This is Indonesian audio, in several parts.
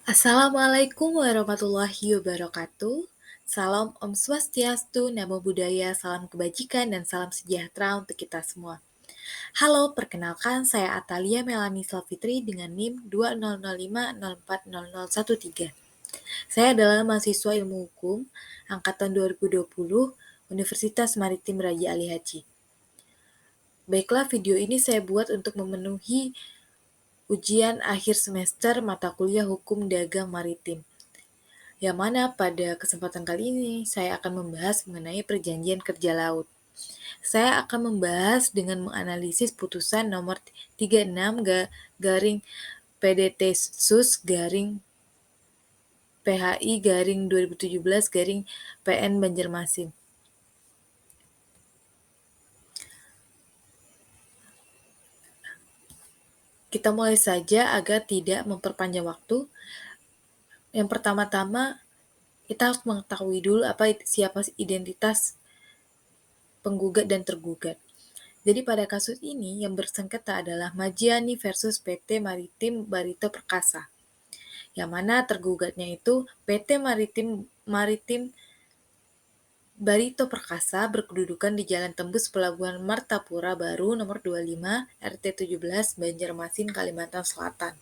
Assalamualaikum warahmatullahi wabarakatuh. Salam Om Swastiastu, Namo Buddhaya, salam kebajikan, dan salam sejahtera untuk kita semua. Halo, perkenalkan saya Atalia Melani Salfitri dengan NIM 2005040013. Saya adalah mahasiswa Ilmu Hukum angkatan 2020 Universitas Maritim Raja Ali Haji. Baiklah, video ini saya buat untuk memenuhi ujian akhir semester mata kuliah Hukum Dagang Maritim. Yang mana pada kesempatan kali ini saya akan membahas mengenai perjanjian kerja laut. Saya akan membahas dengan menganalisis putusan nomor 36 garing PDT SUS garing PHI garing 2017 garing PN Banjarmasin. Kita mulai saja agar tidak memperpanjang waktu. Yang pertama-tama, kita harus mengetahui dulu siapa identitas penggugat dan tergugat. Jadi pada kasus ini yang bersengketa adalah Majiani versus PT Maritim Barito Perkasa. Yang mana tergugatnya itu PT Maritim Barito Perkasa berkedudukan di Jalan Tembus Pelabuhan Martapura Baru nomor 25 RT 17 Banjarmasin Kalimantan Selatan.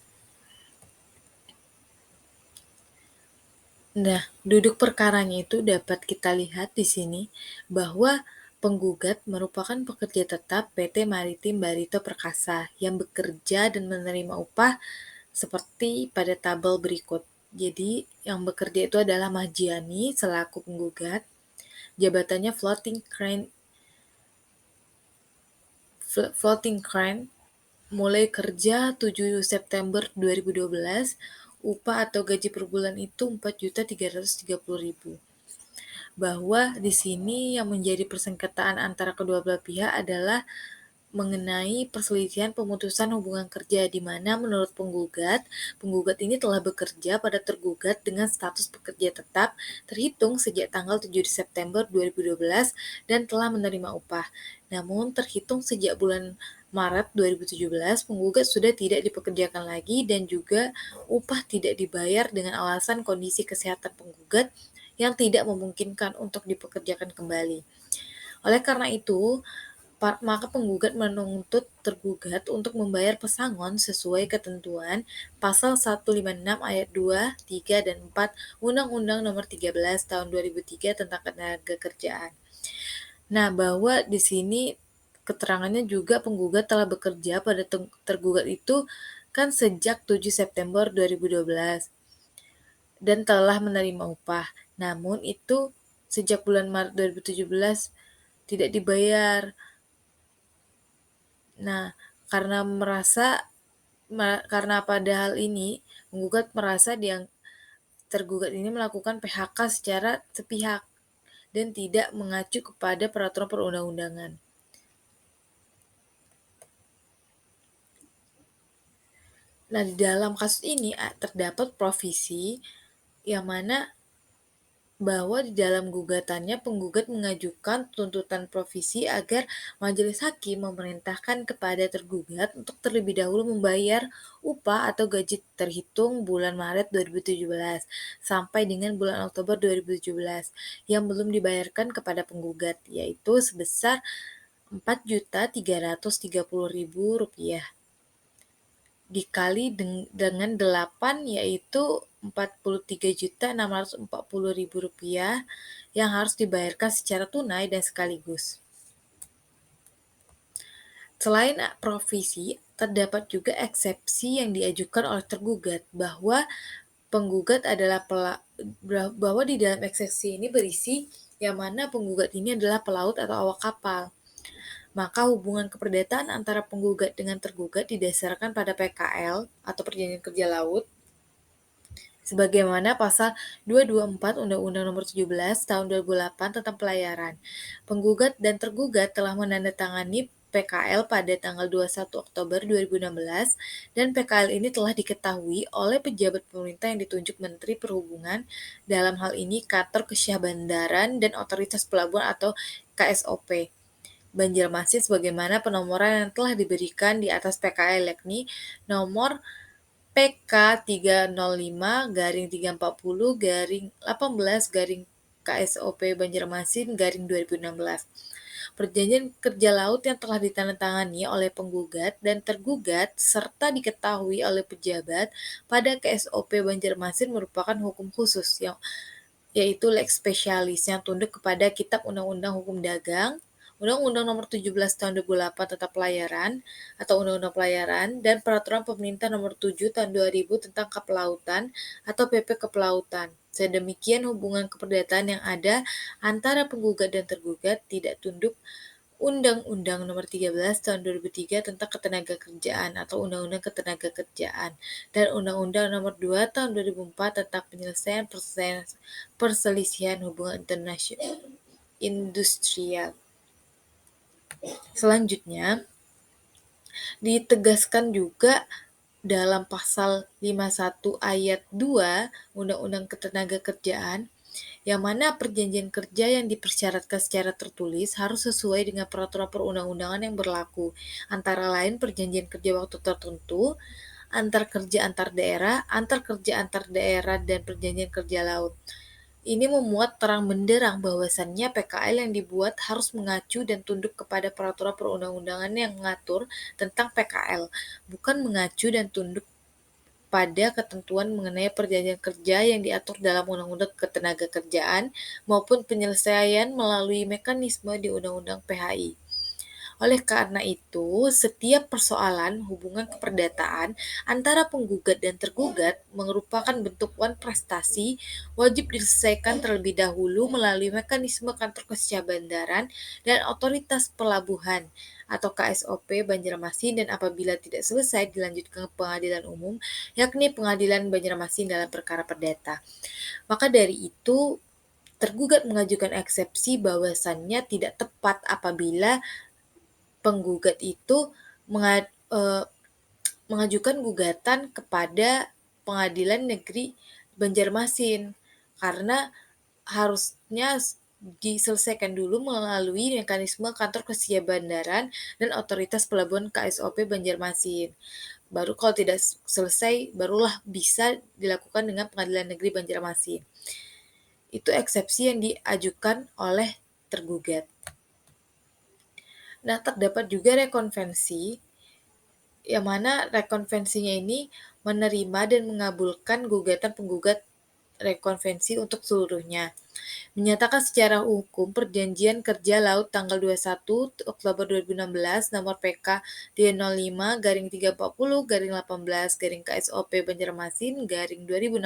Nah, duduk perkaranya itu dapat kita lihat di sini bahwa penggugat merupakan pekerja tetap PT Maritim Barito Perkasa yang bekerja dan menerima upah seperti pada tabel berikut. Jadi, yang bekerja itu adalah Mahjiani selaku penggugat, jabatannya floating crane, mulai kerja 7 September 2012, upah atau gaji per bulan itu 4.330.000. Bahwa di sini yang menjadi persengketaan antara kedua belah pihak adalah mengenai perselisihan pemutusan hubungan kerja di mana menurut penggugat ini telah bekerja pada tergugat dengan status pekerja tetap terhitung sejak tanggal 7 September 2012 dan telah menerima upah. Namun terhitung sejak bulan Maret 2017, penggugat sudah tidak dipekerjakan lagi dan juga upah tidak dibayar dengan alasan kondisi kesehatan penggugat yang tidak memungkinkan untuk dipekerjakan kembali. Oleh karena itu, maka penggugat menuntut tergugat untuk membayar pesangon sesuai ketentuan pasal 156 ayat 2, 3, dan 4 Undang-Undang Nomor 13 Tahun 2003 tentang Ketenagakerjaan. Nah, bahwa di sini keterangannya juga penggugat telah bekerja pada tergugat itu kan sejak 7 September 2012 dan telah menerima upah. Namun itu sejak bulan Maret 2017 tidak dibayar. Nah, karena pada hal ini penggugat merasa tergugat ini melakukan PHK secara sepihak dan tidak mengacu kepada peraturan perundang-undangan. Nah, di dalam kasus ini terdapat provisi yang mana bahwa di dalam gugatannya penggugat mengajukan tuntutan provisi agar majelis hakim memerintahkan kepada tergugat untuk terlebih dahulu membayar upah atau gaji terhitung bulan Maret 2017 sampai dengan bulan Oktober 2017 yang belum dibayarkan kepada penggugat, yaitu sebesar Rp4.330.000 dikali dengan 8, yaitu Rp43.640.000 yang harus dibayarkan secara tunai dan sekaligus. Selain provisi, terdapat juga eksepsi yang diajukan oleh tergugat bahwa penggugat adalah bahwa di dalam eksepsi ini berisi yang mana penggugat ini adalah pelaut atau awak kapal. Maka hubungan keperdataan antara penggugat dengan tergugat didasarkan pada PKL atau Perjanjian Kerja Laut sebagaimana pasal 224 Undang-Undang Nomor 17 Tahun 2008 tentang Pelayaran. Penggugat dan tergugat telah menandatangani PKL pada tanggal 21 Oktober 2016 dan PKL ini telah diketahui oleh pejabat pemerintah yang ditunjuk Menteri Perhubungan, dalam hal ini Kantor Kesyahbandaran dan Otoritas Pelabuhan atau KSOP Banjarmasin sebagaimana penomoran yang telah diberikan di atas PKL, yakni nomor PK 305-340-18 Banjarmasin 2016. Perjanjian kerja laut yang telah ditandatangani oleh penggugat dan tergugat serta diketahui oleh pejabat pada KSOP Banjarmasin merupakan hukum khusus yaitu lex specialis yang tunduk kepada Kitab Undang-Undang Hukum Dagang, Undang-Undang Nomor 17 Tahun 2008 tentang Pelayaran atau Undang-Undang Pelayaran, dan Peraturan Pemerintah Nomor 7 Tahun 2000 tentang Kepelautan atau PP Kepelautan. Sedemikian hubungan keperdataan yang ada antara penggugat dan tergugat tidak tunduk Undang-Undang Nomor 13 Tahun 2003 tentang Ketenagakerjaan atau Undang-Undang Ketenagakerjaan dan Undang-Undang Nomor 2 Tahun 2004 tentang penyelesaian perselisihan hubungan internasional industrial. Selanjutnya, ditegaskan juga dalam pasal 51 ayat 2 Undang-Undang Ketenagakerjaan yang mana perjanjian kerja yang dipersyaratkan secara tertulis harus sesuai dengan peraturan perundang-undangan yang berlaku, antara lain perjanjian kerja waktu tertentu, antar kerja antar daerah, dan perjanjian kerja laut. Ini memuat terang benderang bahwasannya PKL yang dibuat harus mengacu dan tunduk kepada peraturan perundang-undangan yang mengatur tentang PKL, bukan mengacu dan tunduk pada ketentuan mengenai perjanjian kerja yang diatur dalam Undang-Undang Ketenagakerjaan maupun penyelesaian melalui mekanisme di Undang-Undang PHI. Oleh karena itu, setiap persoalan hubungan keperdataan antara penggugat dan tergugat merupakan bentuk prestasi wajib diselesaikan terlebih dahulu melalui mekanisme Kantor Kesyahbandaran dan Otoritas Pelabuhan atau KSOP Banjarmasin, dan apabila tidak selesai dilanjutkan ke pengadilan umum, yakni Pengadilan Banjarmasin dalam perkara perdata. Maka dari itu, tergugat mengajukan eksepsi bahwasannya tidak tepat apabila penggugat itu mengajukan gugatan kepada Pengadilan Negeri Banjarmasin karena harusnya diselesaikan dulu melalui mekanisme Kantor Kesyahbandaran dan Otoritas Pelabuhan KSOP Banjarmasin. Baru kalau tidak selesai, barulah bisa dilakukan dengan Pengadilan Negeri Banjarmasin. Itu eksepsi yang diajukan oleh tergugat. Nah, terdapat juga rekonvensi, yang mana rekonvensinya ini menerima dan mengabulkan gugatan penggugat rekonvensi untuk seluruhnya. Menyatakan secara hukum perjanjian kerja laut tanggal 21 Oktober 2016 nomor PK 305-340-18 KSOP Banjarmasin 2016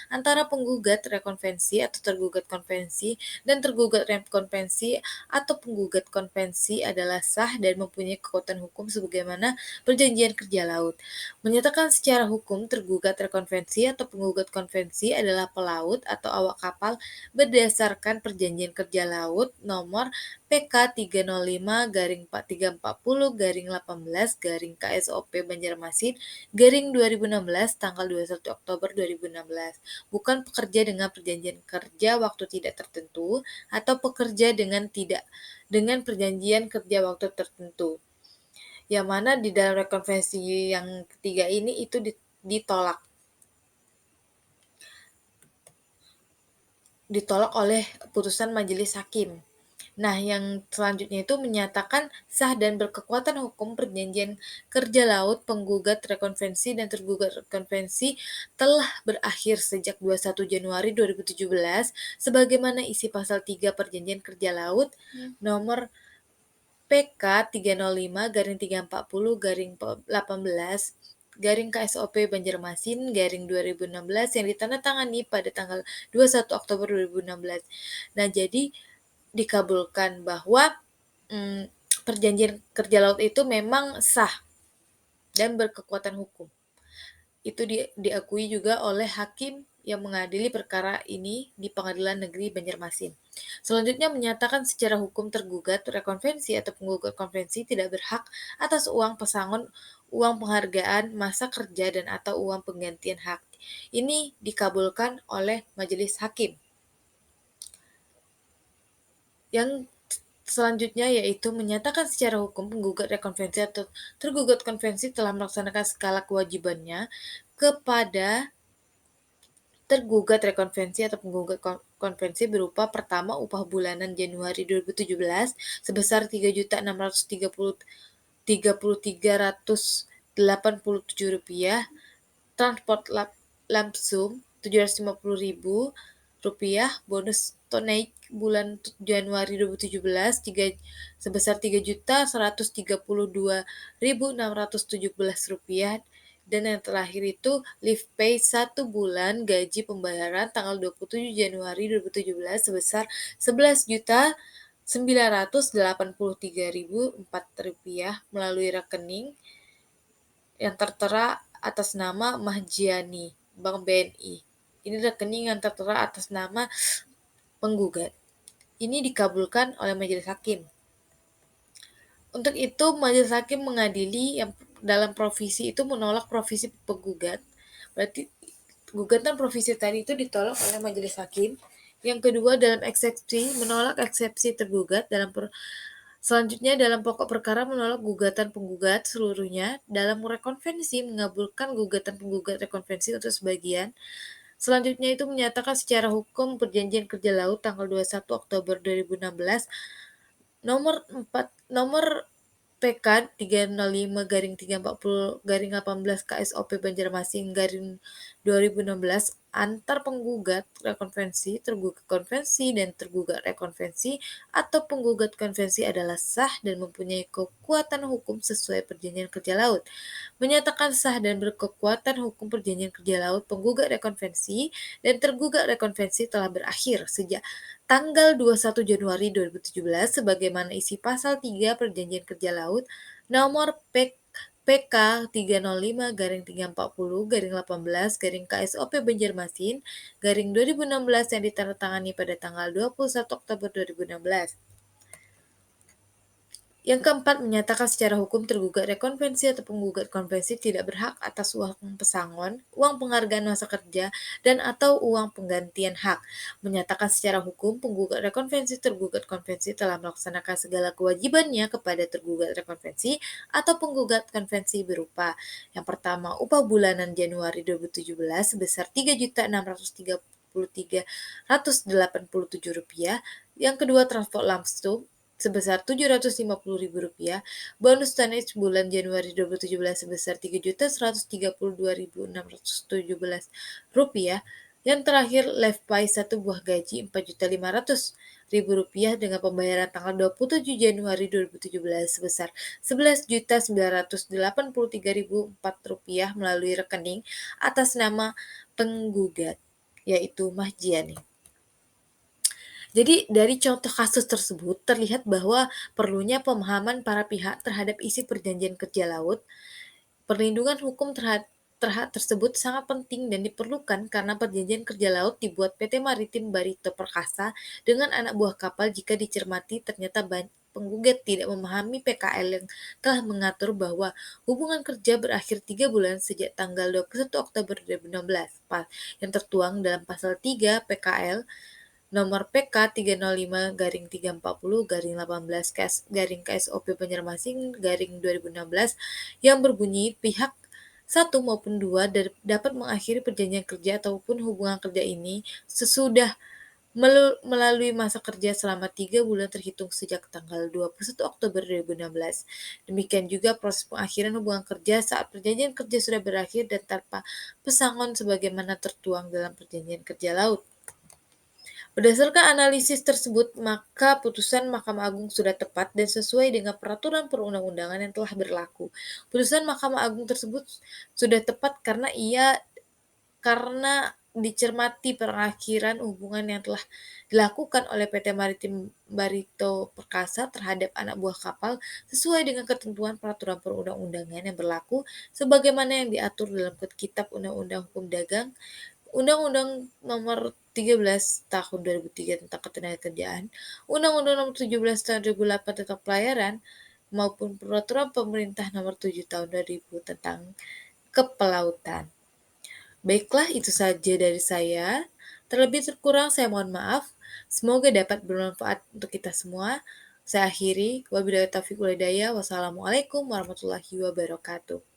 antara penggugat rekonvensi atau tergugat konvensi dan tergugat rekonvensi atau penggugat konvensi adalah sah dan mempunyai kekuatan hukum sebagaimana perjanjian kerja laut. Menyatakan secara hukum tergugat rekonvensi atau penggugat konvensi adalah pelaut atau awak kapal berdasarkan Perjanjian Kerja Laut nomor PK 305-340-18 KSOP Banjarmasin 2016 tanggal 21 Oktober 2016, bukan pekerja dengan perjanjian kerja waktu tidak tertentu atau pekerja dengan perjanjian kerja waktu tertentu. Yang mana di dalam rekonvensi yang ketiga ini itu ditolak oleh putusan majelis hakim. Nah, yang selanjutnya itu menyatakan sah dan berkekuatan hukum perjanjian kerja laut penggugat rekonvensi dan tergugat rekonvensi telah berakhir sejak 21 Januari 2017 sebagaimana isi pasal 3 Perjanjian Kerja Laut nomor PK 305-340-18 KSOP Banjarmasin 2016 yang ditandatangani pada tanggal 21 Oktober 2016. Nah, jadi dikabulkan bahwa perjanjian kerja laut itu memang sah dan berkekuatan hukum. Itu diakui juga oleh hakim yang mengadili perkara ini di Pengadilan Negeri Banjarmasin. Selanjutnya menyatakan secara hukum tergugat rekonvensi atau penggugat konvensi tidak berhak atas uang pesangon, uang penghargaan, masa kerja, dan atau uang penggantian hak. Ini dikabulkan oleh majelis hakim. Yang Selanjutnya yaitu menyatakan secara hukum penggugat rekonvensi atau tergugat konvensi telah melaksanakan skala kewajibannya kepada tergugat rekonvensi atau penggugat konvensi berupa pertama upah bulanan Januari 2017 sebesar Rp3.633.387, transport lump sum Rp750.000, bonus tonaik bulan Januari 2017 sebesar Rp3.132.617, dan yang terakhir itu leave pay 1 bulan gaji pembayaran tanggal 27 Januari 2017 sebesar Rp11.983.004 melalui rekening yang tertera atas nama Mahjiani, Bank BNI. Ini rekening yang tertera atas nama penggugat. Ini dikabulkan oleh majelis hakim. Untuk itu, majelis hakim mengadili yang dalam provisi itu menolak provisi penggugat. Berarti gugatan provisi tadi itu ditolak oleh majelis hakim. Yang kedua, dalam eksepsi menolak eksepsi tergugat. Selanjutnya, dalam pokok perkara menolak gugatan penggugat seluruhnya. Dalam rekonvensi mengabulkan gugatan penggugat rekonvensi untuk sebagian. Selanjutnya itu menyatakan secara hukum perjanjian kerja laut tanggal 21 Oktober 2016 nomor PK 305-340-18 KSOP Banjarmasin-2016 antar penggugat rekonvensi, tergugat konvensi, dan tergugat rekonvensi atau penggugat konvensi adalah sah dan mempunyai kekuatan hukum sesuai perjanjian kerja laut. Menyatakan sah dan berkekuatan hukum perjanjian kerja laut penggugat rekonvensi dan tergugat rekonvensi telah berakhir sejak tanggal 21 Januari 2017 sebagaimana isi pasal 3 Perjanjian Kerja Laut nomor PK 305-340-18 KSOP Banjarmasin 2016 yang ditandatangani pada tanggal 21 Oktober 2016. Yang keempat, menyatakan secara hukum tergugat rekonvensi atau penggugat konvensi tidak berhak atas uang pesangon, uang penghargaan masa kerja, dan atau uang penggantian hak. Menyatakan secara hukum penggugat rekonvensi tergugat konvensi telah melaksanakan segala kewajibannya kepada tergugat rekonvensi atau penggugat konvensi berupa yang pertama, upah bulanan Januari 2017 sebesar Rp3.633.187. Yang kedua, transport langsung sebesar Rp750.000, bonus tonnage bulan Januari 2017 sebesar Rp3.132.617. Yang terakhir, live pay 1 buah gaji Rp4.500.000 dengan pembayaran tanggal 27 Januari 2017 sebesar Rp11.983.004 melalui rekening atas nama penggugat, yaitu Mahjiani. Jadi dari contoh kasus tersebut terlihat bahwa perlunya pemahaman para pihak terhadap isi perjanjian kerja laut. Perlindungan hukum terhadap tersebut sangat penting dan diperlukan karena perjanjian kerja laut dibuat PT Maritim Barito Perkasa dengan anak buah kapal. Jika dicermati ternyata penggugat tidak memahami PKL yang telah mengatur bahwa hubungan kerja berakhir 3 bulan sejak tanggal 21 Oktober 2016 yang tertuang dalam pasal 3 PKL nomor PK 305-340-18 KSOP Banjarmasin 2016 yang berbunyi pihak 1 maupun 2 dapat mengakhiri perjanjian kerja ataupun hubungan kerja ini sesudah melalui masa kerja selama 3 bulan terhitung sejak tanggal 21 Oktober 2016. Demikian juga proses pengakhiran hubungan kerja saat perjanjian kerja sudah berakhir dan tanpa pesangon sebagaimana tertuang dalam perjanjian kerja laut. Berdasarkan analisis tersebut, maka putusan Mahkamah Agung sudah tepat dan sesuai dengan peraturan perundang-undangan yang telah berlaku. Putusan Mahkamah Agung tersebut sudah tepat karena dicermati pengakhiran hubungan yang telah dilakukan oleh PT Maritim Barito Perkasa terhadap anak buah kapal sesuai dengan ketentuan peraturan perundang-undangan yang berlaku sebagaimana yang diatur dalam Kitab Undang-Undang Hukum Dagang, Undang-Undang Nomor 13 Tahun 2003 tentang Ketenagakerjaan, Undang-Undang Nomor 17 Tahun 2008 tentang Pelayaran, maupun Peraturan Pemerintah Nomor 7 Tahun 2000 tentang Kepelautan. Baiklah, itu saja dari saya. Terlebih terkurang saya mohon maaf. Semoga dapat bermanfaat untuk kita semua. Saya akhiri, wabillahi taufiq walhidayah. Wassalamualaikum warahmatullahi wabarakatuh.